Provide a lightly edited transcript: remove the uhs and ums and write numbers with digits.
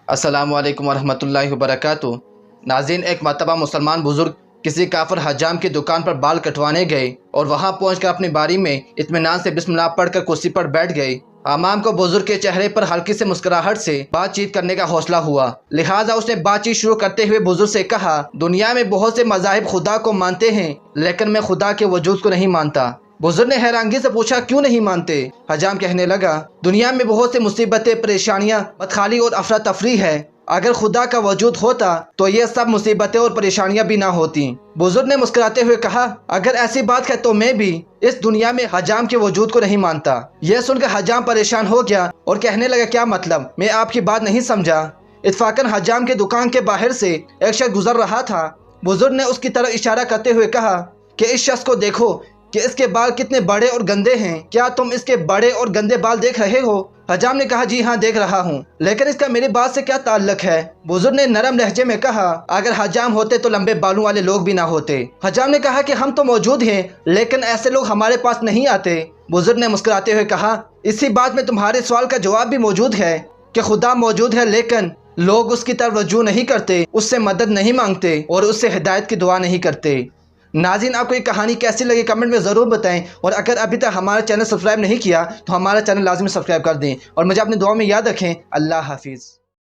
अस्सलामु अलैकुम वरहमतुल्लाहि वबरकातु। नाज़रीन, एक मरतबा मुसलमान बुजुर्ग किसी काफिर हजाम की दुकान पर बाल कटवाने गए और वहां पहुंचकर अपनी बारी में इत्मीनान से बिस्मिल्लाह पढ़कर कुर्सी पर बैठ गए। हमाम को बुजुर्ग के चेहरे पर हल्की से मुस्कुराहट से बातचीत करने का हौसला हुआ, लिहाजा उसने बातचीत शुरू करते हुए बुजुर्ग से कहा, दुनिया में बहुत से मज़ाहिब खुदा को मानते हैं, लेकिन मैं खुदा के वजूद को नहीं मानता। बुजुर्ग ने हैरानगी से पूछा, क्यों नहीं मानते? हजाम कहने लगा, दुनिया में बहुत से मुसीबतें, परेशानियां, बदखाली और अफरा तफरी है। अगर खुदा का वजूद होता तो ये सब मुसीबतें और परेशानियां भी ना होती। बुजुर्ग ने मुस्कुराते हुए कहा, अगर ऐसी बात है तो मैं भी इस दुनिया में हजाम के वजूद को नहीं मानता। यह सुनकर हजाम परेशान हो गया और कहने लगा, क्या मतलब? मैं आपकी बात नहीं समझा। इत्फाकन हजाम के दुकान के बाहर से एक शख्स गुजर रहा था। बुजुर्ग ने उसकी तरफ इशारा करते हुए कहा कि इस शख्स को देखो कि इसके बाल कितने बड़े और गंदे हैं। क्या तुम इसके बड़े और गंदे बाल देख रहे हो? हजाम ने कहा, जी हाँ, देख रहा हूँ, लेकिन इसका मेरी बात से क्या ताल्लुक है? बुजुर्ग ने नरम लहजे में कहा, अगर हजाम होते तो लंबे बालों वाले लोग भी ना होते। हजाम ने कहा कि हम तो मौजूद हैं, लेकिन ऐसे लोग हमारे पास नहीं आते। बुजुर्ग ने मुस्कुराते हुए कहा, इसी बात में तुम्हारे सवाल का जवाब भी मौजूद है कि खुदा मौजूद है, लेकिन लोग उसकी तरफ रजू नहीं करते, उससे मदद नहीं मांगते और उससे हिदायत की दुआ नहीं करते। नाज़रीन, आपको ये कहानी कैसी लगी कमेंट में ज़रूर बताएं, और अगर अभी तक हमारा चैनल सब्सक्राइब नहीं किया तो हमारा चैनल लाजमी सब्सक्राइब कर दें और मुझे अपनी दुआ में याद रखें। अल्लाह हाफिज़।